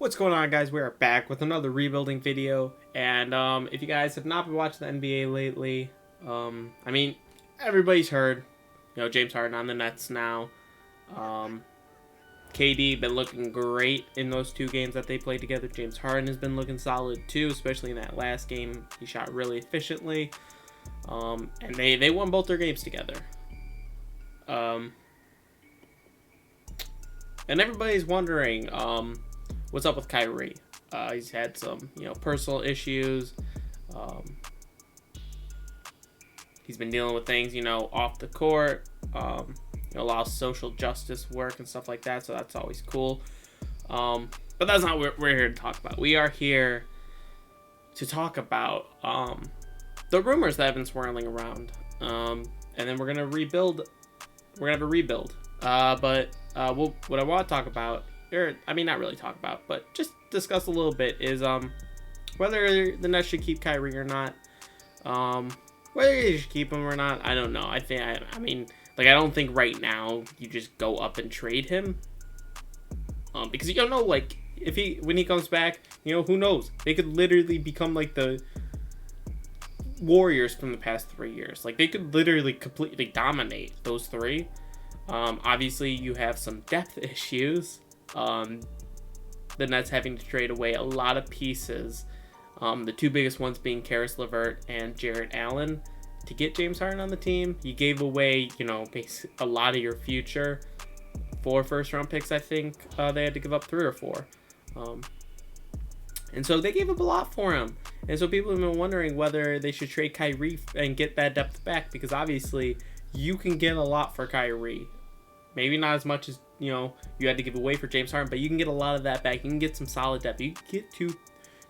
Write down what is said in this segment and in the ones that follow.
What's going on, guys? We are back with another rebuilding video, and if you guys have not been watching the NBA lately, everybody's heard, James Harden on the Nets now. KD been looking great in those two games that they played together. James Harden has been looking solid too, especially in that last game. He shot really efficiently, and they won both their games together. And everybody's wondering, what's up with Kyrie? He's had some, personal issues. He's been dealing with things, off the court. A lot of social justice work and stuff like that. So that's always cool. But that's not what we're here to talk about. We are here to talk about the rumors that have been swirling around. And then we're gonna rebuild. We're gonna have a rebuild. What I want to talk about, not really talk about, but just discuss a little bit, is whether the Nets should keep Kyrie or not. Whether they should keep him or not, I don't know. I don't think right now you just go up and trade him. Because you don't know, when he comes back, who knows? They could literally become like the Warriors from the past 3 years. Like, they could literally completely dominate those three. Obviously, you have some depth issues. The Nets having to trade away a lot of pieces. The two biggest ones being Karis LeVert and Jarrett Allen. To get James Harden on the team, you gave away, a lot of your future. 4 first-round picks, I think. They had to give up 3 or 4. And so they gave up a lot for him. And so people have been wondering whether they should trade Kyrie and get that depth back. Because obviously, you can get a lot for Kyrie. Maybe not as much as, you had to give away for James Harden, but you can get a lot of that back. You can get some solid depth. You can get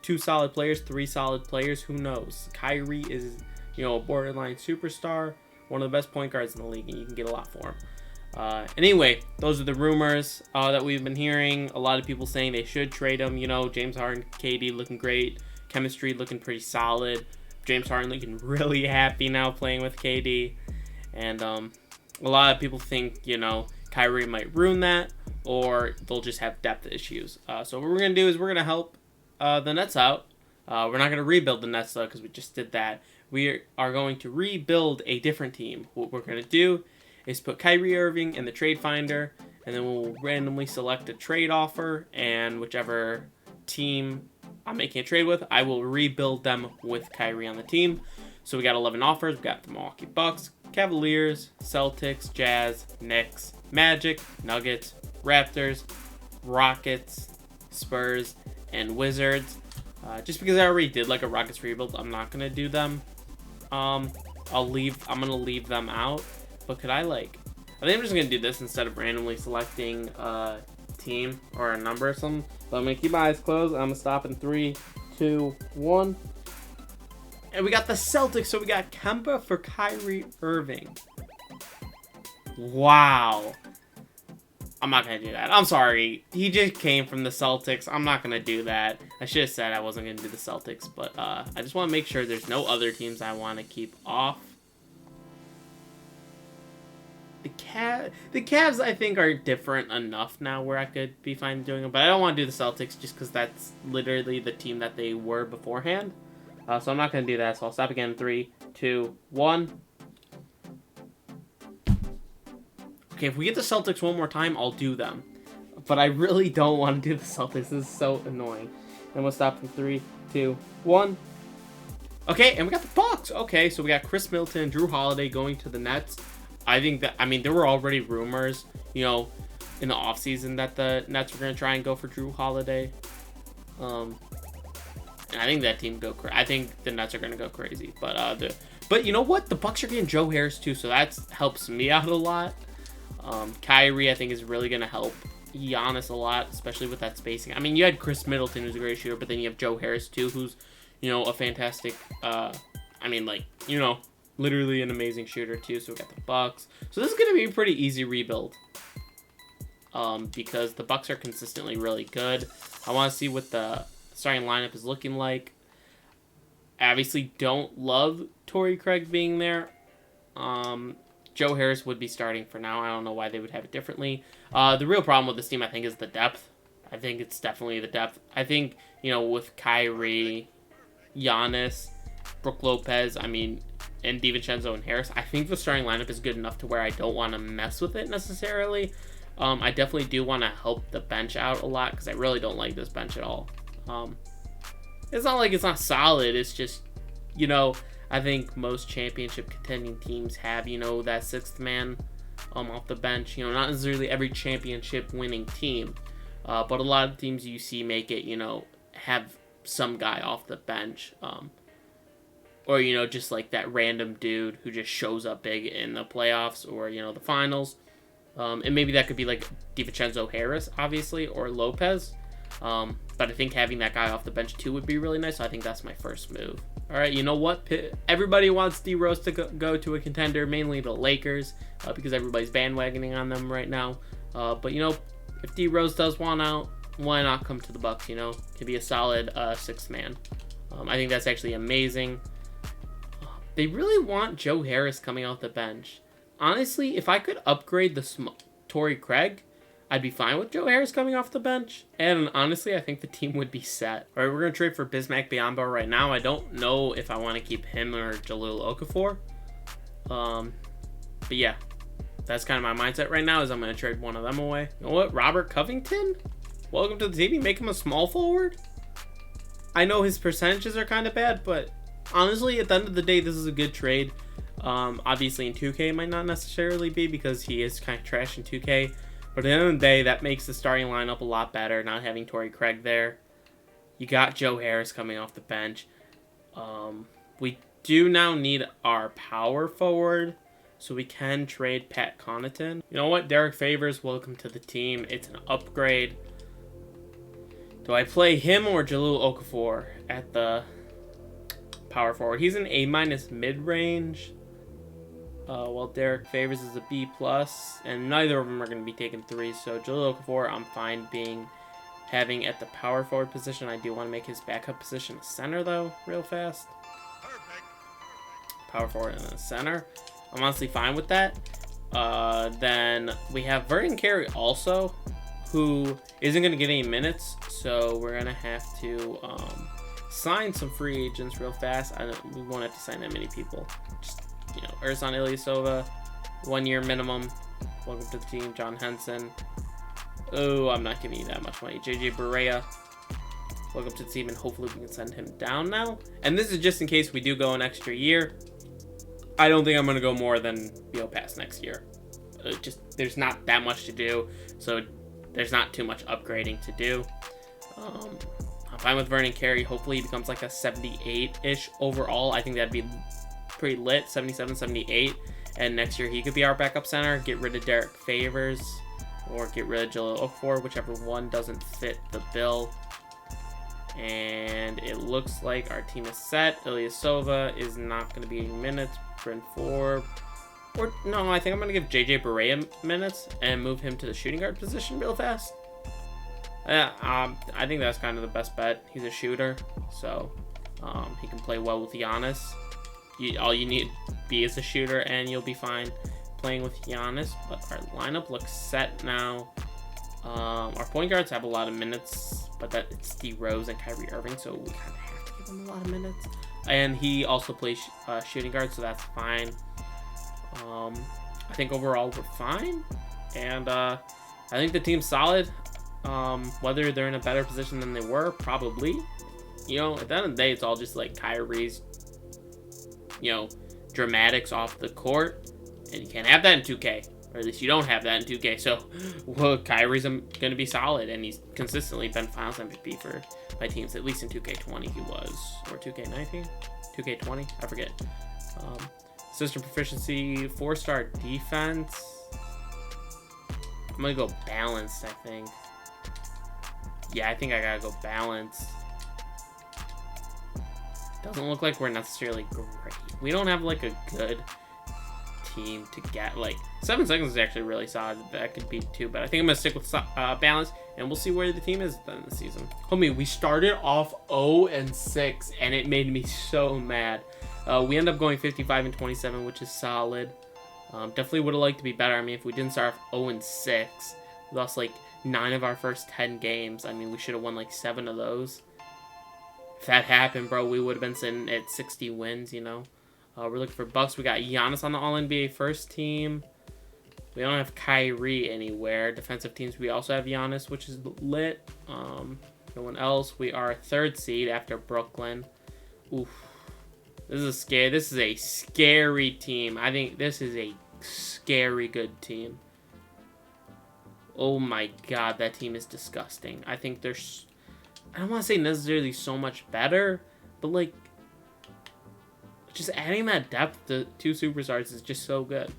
two solid players, 3 solid players. Who knows? Kyrie is, a borderline superstar, one of the best point guards in the league, and you can get a lot for him. Anyway, those are the rumors that we've been hearing. A lot of people saying they should trade him. James Harden, KD looking great. Chemistry looking pretty solid. James Harden looking really happy now playing with KD. And a lot of people think, Kyrie might ruin that, or they'll just have depth issues. So what we're going to do is we're going to help the Nets out. We're not going to rebuild the Nets, though, because we just did that. We are going to rebuild a different team. What we're going to do is put Kyrie Irving in the trade finder, and then we'll randomly select a trade offer, and whichever team I'm making a trade with, I will rebuild them with Kyrie on the team. So we got 11 offers. We got the Milwaukee Bucks, Cavaliers, Celtics, Jazz, Knicks, Magic, Nuggets, Raptors, Rockets, Spurs, and Wizards. Just because I already did a Rockets rebuild, I'm not gonna do them. I'm gonna leave them out. But could I think I'm just gonna do this instead of randomly selecting a team or a number or something. So I'm gonna keep my eyes closed. I'm gonna stop in 3, 2, 1. And we got the Celtics, so we got Kemba for Kyrie Irving. Wow. I'm not going to do that. I'm sorry. He just came from the Celtics. I'm not going to do that. I should have said I wasn't going to do the Celtics, but I just want to make sure there's no other teams I want to keep off. The Cavs, I think, are different enough now where I could be fine doing them, but I don't want to do the Celtics just because that's literally the team that they were beforehand. So I'm not going to do that, so I'll stop again in 3, 2, 1. Okay, if we get the Celtics one more time, I'll do them. But I really don't want to do the Celtics. This is so annoying. And we'll stop in 3, 2, 1. Okay, and we got the Bucks. Okay, so we got Chris Middleton and Drew Holiday going to the Nets. I think that, there were already rumors, in the offseason that the Nets were going to try and go for Drew Holiday. And I think that team I think the Nets are going to go crazy. But you know what? The Bucks are getting Joe Harris too, so that helps me out a lot. Kyrie, I think, is really going to help Giannis a lot, especially with that spacing. You had Chris Middleton, who's a great shooter, but then you have Joe Harris too, who's, a fantastic, literally an amazing shooter too. So we got the Bucks. So this is going to be a pretty easy rebuild. Because the Bucks are consistently really good. I want to see what the starting lineup is looking like. I obviously don't love Torrey Craig being there. Joe Harris would be starting for now. I don't know why they would have it differently. The real problem with this team, I think, is the depth. I think it's definitely the depth. I think, with Kyrie, Giannis, Brook Lopez, and DiVincenzo and Harris, I think the starting lineup is good enough to where I don't want to mess with it necessarily. I definitely do want to help the bench out a lot because I really don't like this bench at all. It's not like it's not solid. It's just, I think most championship contending teams have, that sixth man off the bench. Not necessarily every championship winning team, but a lot of teams you see make it, have some guy off the bench. Or, just like that random dude who just shows up big in the playoffs or, the finals. And maybe that could be like DiVincenzo, Harris, obviously, or Lopez. But I think having that guy off the bench too would be really nice. So I think that's my first move. All right, you know what? Everybody wants D Rose to go to a contender, mainly the Lakers, because everybody's bandwagoning on them right now. But if D Rose does want out, why not come to the Bucks? Could be a solid sixth man. I think that's actually amazing. They really want Joe Harris coming off the bench. Honestly, if I could upgrade the Torrey Craig, I'd be fine with Joe Harris coming off the bench. And honestly, I think the team would be set. All right, we're going to trade for Bismack Biyombo right now. I don't know if I want to keep him or Jahlil Okafor. But yeah, that's kind of my mindset right now is I'm going to trade one of them away. You know what? Robert Covington? Welcome to the team. You make him a small forward? I know his percentages are kind of bad, but honestly, at the end of the day, this is a good trade. Obviously in 2K it might not necessarily be because he is kind of trash in 2K. But at the end of the day, that makes the starting lineup a lot better, not having Torrey Craig there. You got Joe Harris coming off the bench. We do now need our power forward, so we can trade Pat Connaughton. You know what? Derek Favors, welcome to the team. It's an upgrade. Do I play him or Jahlil Okafor at the power forward? He's an A- mid-range. While Derek Favors is a B+, and neither of them are going to be taking 3. So Jahlil Okafor, I'm fine having at the power forward position. I do want to make his backup position a center though, real fast. Power forward in the center. I'm honestly fine with that. Then we have Vernon Carey also, who isn't going to get any minutes, so we're going to have to sign some free agents real fast. We won't have to sign that many people. Just, Ersan Ilyasova, 1 year minimum. Welcome to the team. John Henson. Oh, I'm not giving you that much money. JJ Barea. Welcome to the team, and hopefully we can send him down now. And this is just in case we do go an extra year. I don't think I'm going to go more than past next year. There's not that much to do, so there's not too much upgrading to do. I'm fine with Vernon Carey. Hopefully he becomes like a 78-ish overall. I think that'd be pretty lit, 77, 78. And next year he could be our backup center. Get rid of Derek Favors or get rid of Jahlil Okafor, whichever one doesn't fit the bill. And it looks like our team is set. Ilyasova is not going to be in minutes. Bryn Forbes. Or, no, I think I'm going to give JJ Barea minutes and move him to the shooting guard position real fast. I think that's kind of the best bet. He's a shooter, so he can play well with Giannis. All you need to be is a shooter, and you'll be fine playing with Giannis. But our lineup looks set now. Our point guards have a lot of minutes, but it's D Rose and Kyrie Irving, so we kind of have to give him a lot of minutes. And he also plays shooting guard, so that's fine. I think overall we're fine, and I think the team's solid. Whether they're in a better position than they were, probably. At the end of the day, it's all just like Kyrie's, dramatics off the court, and you can't have that in 2K, or at least you don't have that in 2K. So, Kyrie's going to be solid, and he's consistently been Finals MVP for my teams. At least in 2K20 he was, or 2K19, 2K20, I forget. System proficiency, 4-star defense. I'm gonna go balanced, I think. Yeah, I think I gotta go balanced. Doesn't look like we're necessarily great. We don't have like a good team to get. Like 7 seconds is actually really solid. That could be 2, but I think I'm gonna stick with balance, and we'll see where the team is then this season. Homie, we started off 0-6, and it made me so mad. We end up going 55-27, which is solid. Definitely would have liked to be better. I mean, if we didn't start off 0-6, we lost like 9 of our first 10 games. I mean, we should have won like 7 of those. If that happened, bro, we would have been sitting at 60 wins, you know. We're looking for Bucks. We got Giannis on the All-NBA first team. We don't have Kyrie anywhere. Defensive teams, we also have Giannis, which is lit. No one else. We are 3rd seed after Brooklyn. Oof. This is scary. This is a scary team. I think this is a scary good team. Oh my god, that team is disgusting. I think there's... I don't want to say necessarily so much better, but like... just adding that depth to 2 superstars is just so good.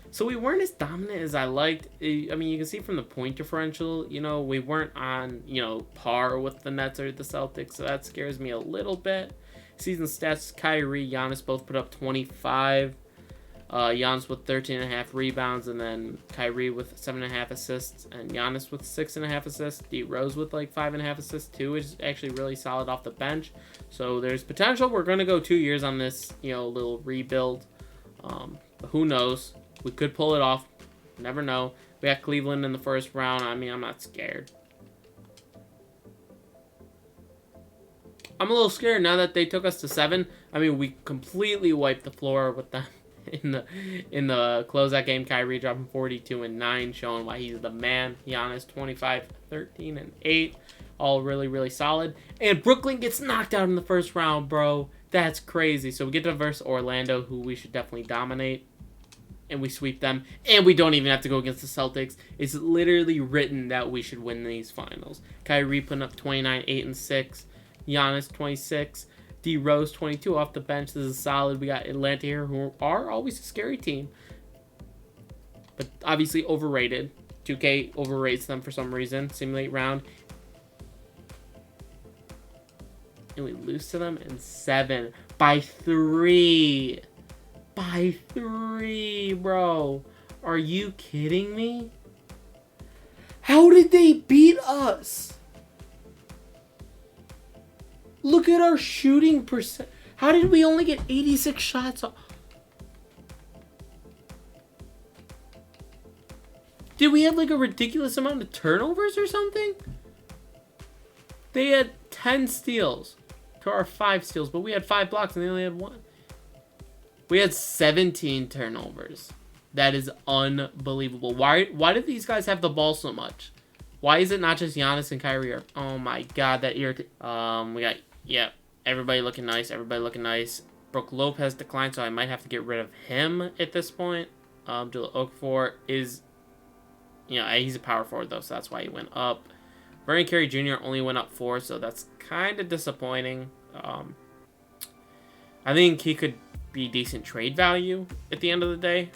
So we weren't as dominant as I liked. I mean, you can see from the point differential, you know, we weren't on, you know, par with the Nets or the Celtics, so that scares me a little bit. Season stats, Kyrie, Giannis both put up 25. Giannis with 13.5 rebounds, and then Kyrie with 7.5 assists, and Giannis with 6.5 assists. D Rose with like 5.5 assists too, which is actually really solid off the bench. So there's potential. We're gonna go 2 years on this, you know, little rebuild. But who knows? We could pull it off. Never know. We got Cleveland in the first round. I mean, I'm not scared. I'm a little scared now that they took us to 7. I mean, we completely wiped the floor with them in the closeout game. Kyrie dropping 42 and 9, showing why he's the man. Giannis 25, 13 and 8, all really, really solid. And Brooklyn gets knocked out in the first round, bro. That's crazy. So we get to verse Orlando, who we should definitely dominate. And we sweep them. And we don't even have to go against the Celtics. It's literally written that we should win these finals. Kyrie putting up 29, 8 and 6. Giannis 26. D Rose 22 off the bench. This is solid. We got Atlanta here, who are always a scary team, but obviously overrated. 2K overrates them for some reason. Simulate round, and we lose to them in 7 by 3. By 3, bro. Are you kidding me? How did they beat us? Look at our shooting percent. How did we only get 86 shots? Did we have like a ridiculous amount of turnovers or something? They had 10 steals to our 5 steals, but we had 5 blocks and they only had 1. We had 17 turnovers. That is unbelievable. Why do these guys have the ball so much? Why is it not just Giannis and Kyrie? Oh my god, that irritates. We got, yeah, everybody looking nice. Everybody looking nice. Brook Lopez declined, so I might have to get rid of him at this point. Jahlil Okafor is, you know, he's a power forward though, so that's why he went up. Vernon Carey Jr. only went up 4, so that's kind of disappointing. I think he could be decent trade value at the end of the day.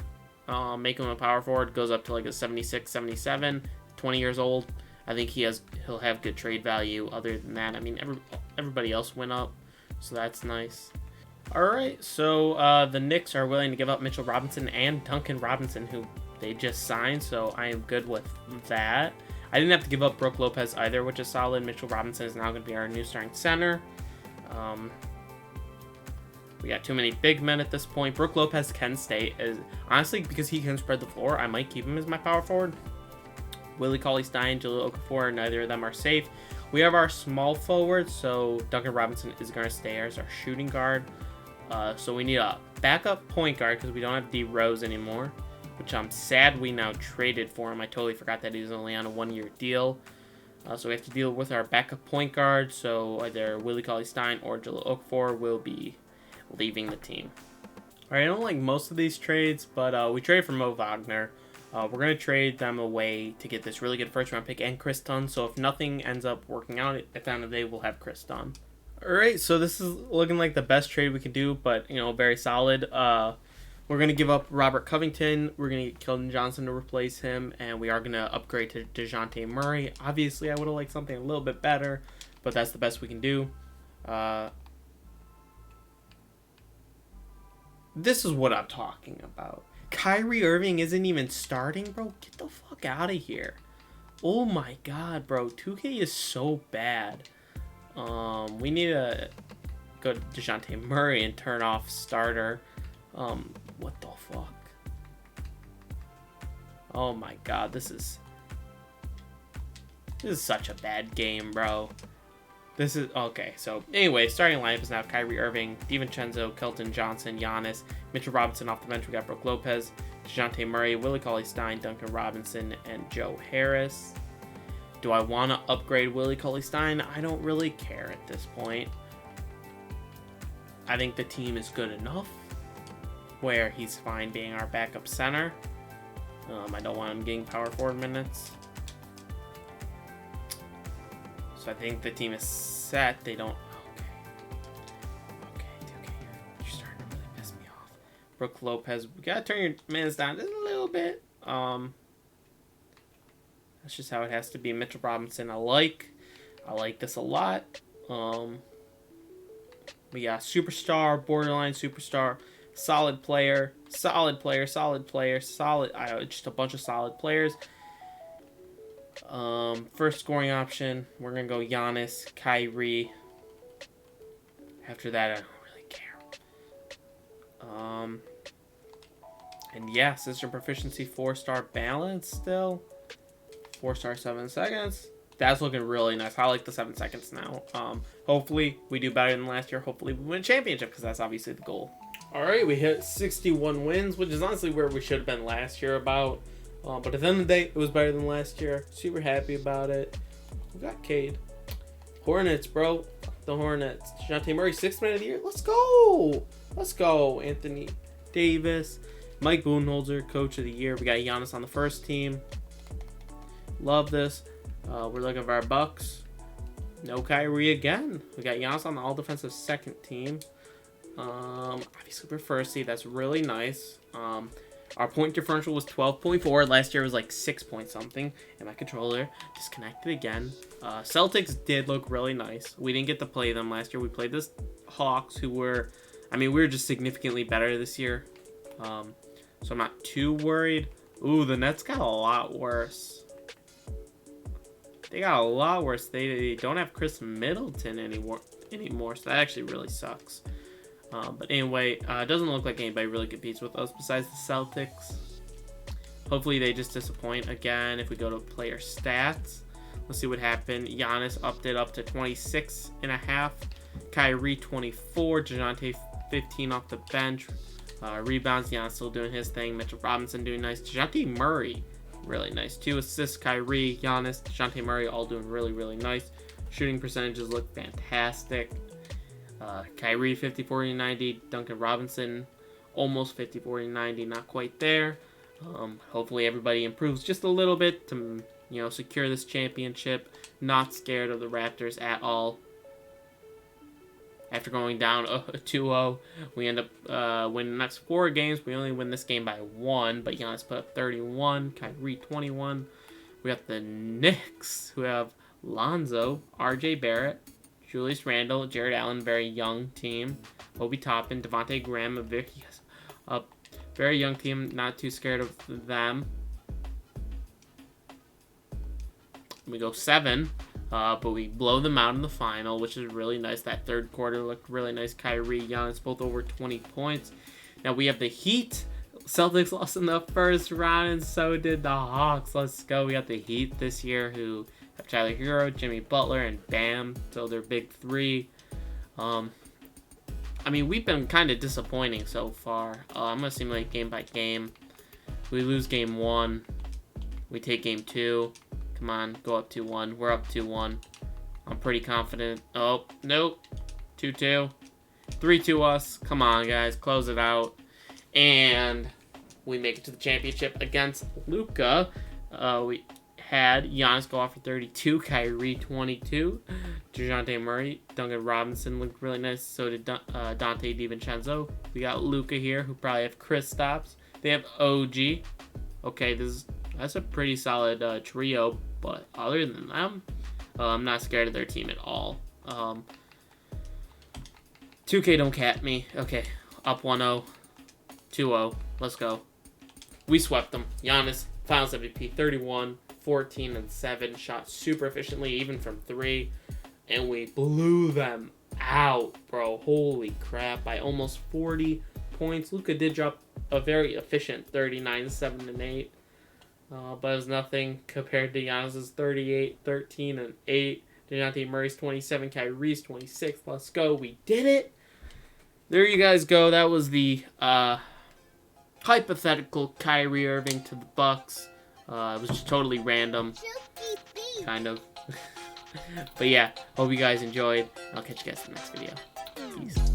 Make him a power forward, goes up to like a 76, 77, 20 years old. I think he'll have good trade value. Other than that, I mean, everybody else went up, so that's nice. All right, so the Knicks are willing to give up Mitchell Robinson and Duncan Robinson, who they just signed, so I am good with that. I didn't have to give up Brook Lopez either, which is solid. Mitchell Robinson is now going to be our new starting center. We got too many big men at this point. Brook Lopez can stay. Honestly, because he can spread the floor, I might keep him as my power forward. Willie Cauley-Stein, Jahlil Okafor, neither of them are safe. We have our small forward, so Duncan Robinson is going to stay as our shooting guard. So we need a backup point guard because we don't have D Rose anymore, which I'm sad we now traded for him. I totally forgot that he was only on a 1-year deal. So we have to deal with our backup point guard. So either Willie Cauley-Stein or Jahlil Okafor will be leaving the team. All right, I don't like most of these trades, but we traded for Mo Wagner. We're going to trade them away to get this really good first-round pick and Chris Dunn. So if nothing ends up working out, at the end of the day, we'll have Chris Dunn. All right, so this is looking like the best trade we can do, but, you know, very solid. We're going to give up Robert Covington. We're going to get Keldon Johnson to replace him, and we are going to upgrade to DeJounte Murray. Obviously, I would have liked something a little bit better, but that's the best we can do. This is what I'm talking about. Kyrie Irving isn't even starting, bro. Get the fuck out of here. Oh my god, bro. 2K is so bad. We need to go to DeJounte Murray and turn off starter. What the fuck? Oh my god, this is... This is such a bad game, bro. This is okay. So anyway, starting lineup is now Kyrie Irving, DiVincenzo, Kelton Johnson, Giannis, Mitchell Robinson off the bench. We got Brook Lopez, DeJounte Murray, Willie Cauley-Stein, Duncan Robinson, and Joe Harris. Do I want to upgrade Willie Cauley-Stein? I don't really care at this point. I think the team is good enough where he's fine being our backup center. I don't want him getting power forward minutes. So I think the team is set. They don't... Okay, you're starting to really piss me off. Brook Lopez, we gotta turn your minutes down just a little bit. That's just how it has to be. Mitchell Robinson, I like this a lot. We got superstar, borderline superstar, solid player, just a bunch of solid players. First scoring option, we're gonna go Giannis, Kyrie. After that, I don't really care. And yeah, system proficiency 4-star balance still. 4-star 7 seconds. That's looking really nice. I like the 7 seconds now. Hopefully we do better than last year. Hopefully we win a championship because that's obviously the goal. All right, we hit 61 wins, which is honestly where we should have been last year about. But at the end of the day, it was better than last year. Super happy about it. We got Cade. Hornets, bro. The Hornets. DeJounte Murray, 6th man of the year. Let's go. Let's go. Anthony Davis. Mike Budenholzer, coach of the year. We got Giannis on the first team. Love this. We're looking for our Bucks. No Kyrie again. We got Giannis on the all-defensive second team. Obviously we're first seed. That's really nice. Our point differential was 12.4. Last year was like 6 point something. And my controller disconnected again. Celtics did look really nice. We didn't get to play them last year. We played the Hawks, who were... we were just significantly better this year. So I'm not too worried. Ooh, the Nets got a lot worse. They got a lot worse. They don't have Chris Middleton anymore, so that actually really sucks. But anyway, it doesn't look like anybody really competes with us besides the Celtics. Hopefully they just disappoint again. If we go to player stats, let's see what happened. Giannis upped it up to 26.5. Kyrie 24. DeJounte 15 off the bench. Rebounds, Giannis still doing his thing. Mitchell Robinson doing nice. DeJounte Murray, really nice. 2 assists, Kyrie, Giannis, DeJounte Murray all doing really, really nice. Shooting percentages look fantastic. Kyrie 50-40-90. Duncan Robinson almost 50-40-90. Not quite there. Hopefully everybody improves just a little bit to secure this championship. Not scared of the Raptors at all. After going down 2-0, we end up winning the next 4 games. We only win this game by 1, but Giannis put up 31, Kyrie 21. We got the Knicks, who have Lonzo, RJ Barrett, Julius Randle, Jared Allen, very young team. Obi Toppin, Devontae Graham, a very young team, not too scared of them. We go 7. But we blow them out in the final, which is really nice. That third quarter looked really nice. Kyrie, Giannis, both over 20 points. Now we have the Heat. Celtics lost in the first round, and so did the Hawks. Let's go. We got the Heat this year, who have Tyler Hero, Jimmy Butler, and Bam. So they're big 3. We've been kind of disappointing so far. I'm going to simulate game by game. We lose game 1. We take game 2. Come on, go up 2-1. We're up 2-1. I'm pretty confident. Oh, nope. 2-2. 3-2 us. Come on, guys. Close it out. And we make it to the championship against Luka. We had Giannis go off for 32. Kyrie, 22. DeJounte Murray. Duncan Robinson looked really nice. So did Dante DiVincenzo. We got Luka here, who probably have Kristaps. They have OG. Okay, that's a pretty solid trio. But other than them, I'm not scared of their team at all. 2K don't cap me. Okay, up 1-0, 2-0. Let's go. We swept them. Giannis, Finals MVP, 31, 14, and 7. Shot super efficiently, even from 3. And we blew them out, bro. Holy crap. By almost 40 points. Luka did drop a very efficient 39, 7, and 8. But it was nothing compared to Giannis's 38, 13, and 8. DeJounte Murray's 27, Kyrie's 26. Let's go. We did it. There you guys go. That was the hypothetical Kyrie Irving to the Bucks. It was just totally random. Kind of. But yeah, hope you guys enjoyed. I'll catch you guys in the next video. Peace.